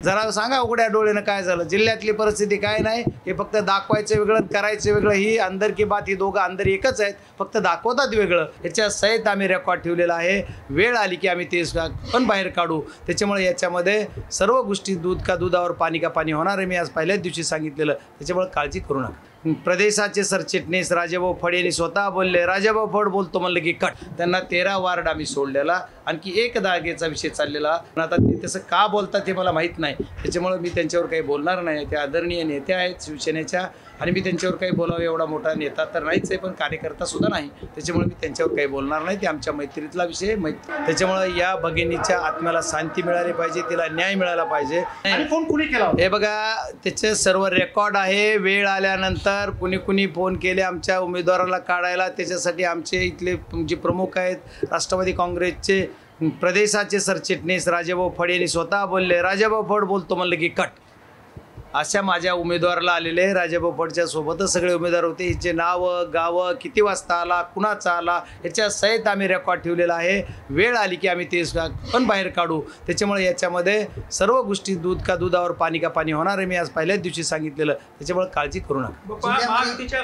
जरा सांगा उघड्या डोळ्यानं काय झालं, जिल्ह्यातली परिस्थिती काय नाही, हे फक्त दाखवायचं वेगळं करायचं वेगळं, ही अंदर की बात, ही दोघं अंदर एकच आहेत, फक्त दाखवतात वेगळं। याच्या सहित आम्ही रेकॉर्ड ठेवलेला आहे, वेळ आली की आम्ही ते पण बाहेर काढू। त्याच्यामुळे याच्यामध्ये सर्व गोष्टी दूध का दुधावर पाणी का पाणी होणार आहे, मी आज पहिल्याच दिवशी सांगितलेलं, त्याच्यामुळे काळजी करू नका। प्रदेशाचे सरचिटणीस राजाभाऊ फड यांनी स्वतः बोलले, राजाभाऊ फड बोलतो म्हणलं की कट, त्यांना 13 वार्ड आम्ही सोडलेला, आणखी एक जागेचा विषय चाललेला, पण आता ते तसं का बोलतात हे मला माहीत नाही, त्याच्यामुळे मी त्यांच्यावर काही बोलणार नाही। ते आदरणीय नेते आहेत शिवसेनेच्या, आणि मी त्यांच्यावर काही बोलावं एवढा मोठा नेता तर नाहीच आहे, पण कार्यकर्ता सुद्धा नाही, त्याच्यामुळे मी त्यांच्यावर काही बोलणार नाही। ते आमच्या मैत्रीतला विषय त्याच्यामुळे या भगिनीच्या आत्म्याला शांती मिळाली पाहिजे, तिला न्याय मिळाला पाहिजे। फोन कुणी केला हे बघा, त्याचे सर्व रेकॉर्ड आहे, वेळ आल्यानंतर कुणी फोन केले आमच्या उमेदवाराला काढायला, त्याच्यासाठी आमचे इथले जे प्रमुख आहेत राष्ट्रवादी काँग्रेसचे प्रदेशाचे सरचिटणीस राजाभाऊ फड यांनी स्वतः बोलले, राजाभाऊ फड बोलतो म्हणलं की कट, अशा माझ्या उमेदवाराला आलेले, राजाभाऊ फडच्या सोबतच सगळे उमेदवार होते, हिचे नावं गावं किती वाजता आला, कुणाचा आला, याच्या सहित आम्ही रेकॉर्ड ठेवलेला आहे, वेळ आली की आम्ही ते पण बाहेर काढू। त्याच्यामुळे याच्यामध्ये सर्व गोष्टी दूध का दुधावर पाणी का पाणी होणार आहे, मी आज पहिल्याच दिवशी सांगितलेलं, त्याच्यामुळे काळजी करू नका।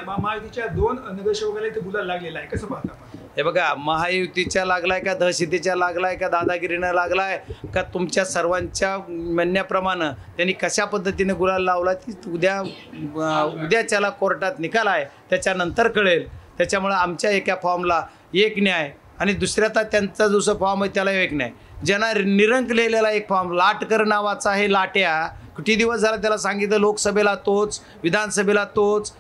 महायुतीच्या 2 नगरसेवकाला इथे गुलाल लागलेला आहे, कसं पाहता? हे बघा, महायुतीच्या लागलाय का दहशतीच्या लागलाय का दादागिरीनं लागलाय का तुमच्या सर्वांच्या म्हणण्याप्रमाणे त्यांनी कशा पद्धतीने गुलाल लावला ती उद्याच्याला कोर्टात निकाल आहे, त्याच्यानंतर कळेल। त्याच्यामुळे आमच्या एका फॉर्मला एक न्याय आणि दुसऱ्याचा त्यांचा दुसरा फॉर्म आहे त्याला एक न्याय, ज्यांना निरंकलेला एक फॉर्म लाटकर नावाचा आहे, लाट्या किती दिवस झाला त्याला सांगितलं, लोकसभेला तोच, विधानसभेला तोच,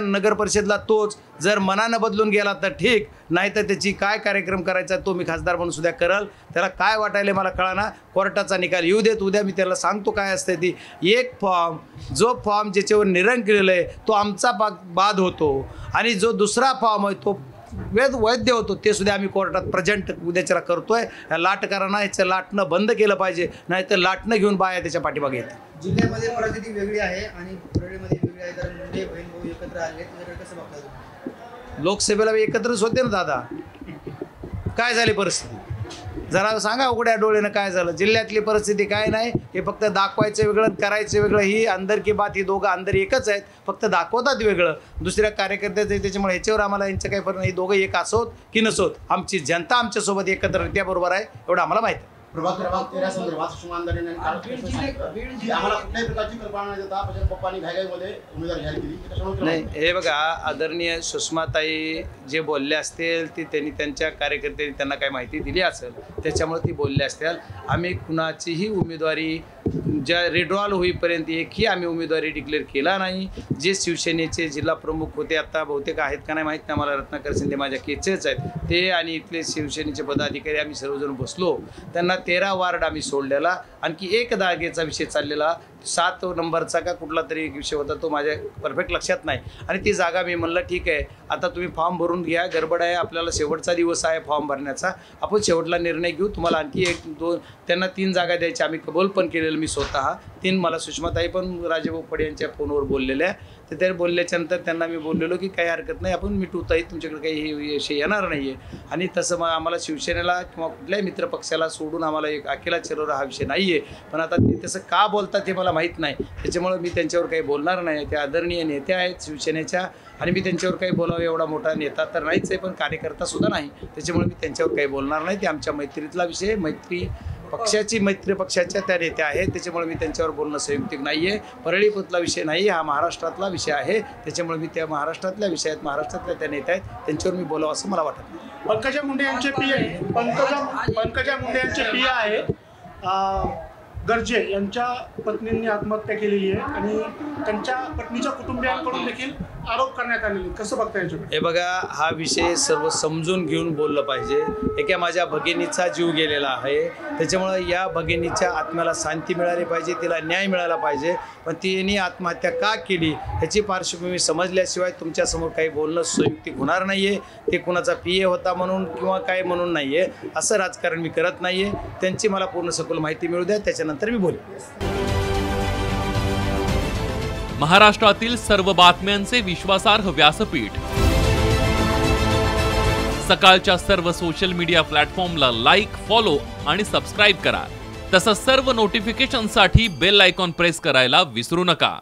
नगर परिषदला तोच, जर मनानं बदलून गेला तर ठीक, नाही तर त्याची काय कार्यक्रम करायचा तो मी खासदार म्हणून सुद्धा करल, त्याला काय वाटायला मला कळाना, कोर्टाचा निकाल येऊ देत, उद्या मी त्याला सांगतो काय असते ती। एक फॉर्म, जो फॉर्म ज्याच्यावर निरंकलेलं आहे तो आमचा बाद होतो, आणि जो दुसरा फॉर्म आहे तो वैध होतो, ते सुद्धा आम्ही कोर्टात प्रेझेंट उद्याच्याला करतोय। लाटकारांना ह्याचं लाटणं बंद केलं पाहिजे, नाही तर लाटणं घेऊन बाया त्याच्या पाठीमागे येतात। जिल्ह्यामध्ये परिस्थिती वेगळी आहे आणि परळीमध्ये वेगळी आहे, तर मुंडे बहीण भाऊ एकत्र आले, कसं बघता? लोकसभेला एकत्रच होते ना दादा, काय झाली परिस्थिती जरा सांगा उघड्या डोळ्यानं काय झालं, जिल्ह्यातली परिस्थिती काय नाही, हे फक्त दाखवायचं वेगळं करायचं वेगळं, ही अंदर की बात, ही दोघं अंदर एकच आहेत, फक्त दाखवतात वेगळं, दुसऱ्या कार्यकर्त्याचं, त्याच्यामुळे ह्याच्यावर आम्हाला यांचं काही फरक नाही, दोघं एक असोत की नसोत, आमची जनता आमच्यासोबत एकत्र त्याबरोबर आहे एवढं आम्हाला माहिती आहे। प्रभाग क्रमांक 13 संदर्भात सुषमांदरेंनी आम्हाला कुठल्याही प्रकारची कल्पना न देता आपण पप्पांनी घाईघाईमध्ये उमेदवार जाहीर केली नाही। हे बघा, आदरणीय सुषमाताई जे बोलले असतील ते त्यांनी त्यांच्या कार्यकर्त्यांनी त्यांना काय माहिती दिली असेल, त्याच्यामुळे ती बोलले असतील। आम्ही कुणाचीही उमेदवारी ज्या रिड्रॉल होईपर्यंत एकही आम्ही उमेदवारी डिक्लेअर केला नाही। जे शिवसेनेचे जिल्हा प्रमुख होते, आता बहुतेक आहेत का नाही माहीत नाही मला, रत्नाकर शिंदे माझ्या केचेच आहेत ते, आणि इथले शिवसेनेचे पदाधिकारी आम्ही सर्वजण बसलो, त्यांना 13 वार्ड आम्ही सोडलेला, आणखी एक जागेचा विषय चाललेला, 7 नंबरचा का कुठला तरी एक विषय होता, तो माझ्या परफेक्ट लक्षात नाही, आणि ती जागा मी म्हणलं ठीक आहे, आता तुम्ही फॉर्म भरून घ्या, गडबड आहे, आपल्याला शेवटचा दिवस आहे फॉर्म भरण्याचा, आपण शेवटला निर्णय घेऊ, तुम्हाला आणखी 1-2 त्यांना 3 जागा द्यायच्या आम्ही कबूल पण केलेलं, मी स्वतः 3, मला सुषमाताई पण राजाभाऊ फड यांच्या फोनवर बोललेल्या, तर ते बोलल्याच्या नंतर त्यांना मी बोललेलो की काही हरकत नाही, आपण मिटवताही, तुमच्याकडे काही विषय येणार नाही आहे, आणि तसं मग आम्हाला शिवसेनेला किंवा कुठल्याही मित्रपक्षाला सोडून आम्हाला एक अकेला चिरवरा हा विषय नाही आहे, पण आता ते तसं का बोलतात हे मला माहीत नाही, त्याच्यामुळे मी त्यांच्यावर काही बोलणार नाही। ते आदरणीय नेते आहेत शिवसेनेच्या, आणि मी त्यांच्यावर काही बोलावं एवढा मोठा नेता तर नाहीच आहे, पण कार्यकर्ता सुद्धा नाही, त्याच्यामुळे मी त्यांच्यावर काही बोलणार नाही। ते आमच्या मैत्रीतला विषय, मैत्री पक्षाच्या त्या नेत्या आहेत, त्याच्यामुळे मी त्यांच्यावर बोलणं संयुक्तिक नाही आहे। परळीपुतला विषय नाही, हा महाराष्ट्रातला विषय आहे, त्याच्यामुळे मी त्या महाराष्ट्रातल्या विषयात महाराष्ट्रातल्या त्या नेत्या आहेत त्यांच्यावर मी बोलावं असं मला वाटत नाही। पंकजा मुंडे यांचे पिया आहे गर्जे यांच्या पत्नींनी आत्महत्या केलेली आहे, आणि त्यांच्या पत्नीच्या कुटुंबियांकडून देखील आरोप करण्यात आलेले, कसं बघता याच्याकडे? हे बघा, हा विषय सर्व समजून घेऊन बोललं पाहिजे। एका माझ्या भगिनीचा जीव गेलेला आहे, त्याच्यामुळे या भगिनीच्या आत्म्याला शांती मिळाली पाहिजे, तिला न्याय मिळाला पाहिजे, पण तिने आत्महत्या का केली ह्याची पार्श्वभूमी समजल्याशिवाय तुमच्यासमोर काही बोलणं संयुक्तिक होणार नाही आहे। ते कुणाचा PA होता म्हणून किंवा काय म्हणून नाही आहे, असं राजकारण मी करत नाही आहे। त्यांची मला पूर्ण सखोल माहिती मिळू द्या, त्याच्यानंतर मी बोलेन। महाराष्ट्रातील सर्व बातम्यांचे विश्वासार्ह व्यासपीठ, सकाळच्या सर्व सोशल मीडिया प्लॅटफॉर्मला लाईक, फॉलो आणि सबस्क्राईब करा। तसंच सर्व नोटिफिकेशनसाठी बेल आयकॉन प्रेस करायला विसरू नका।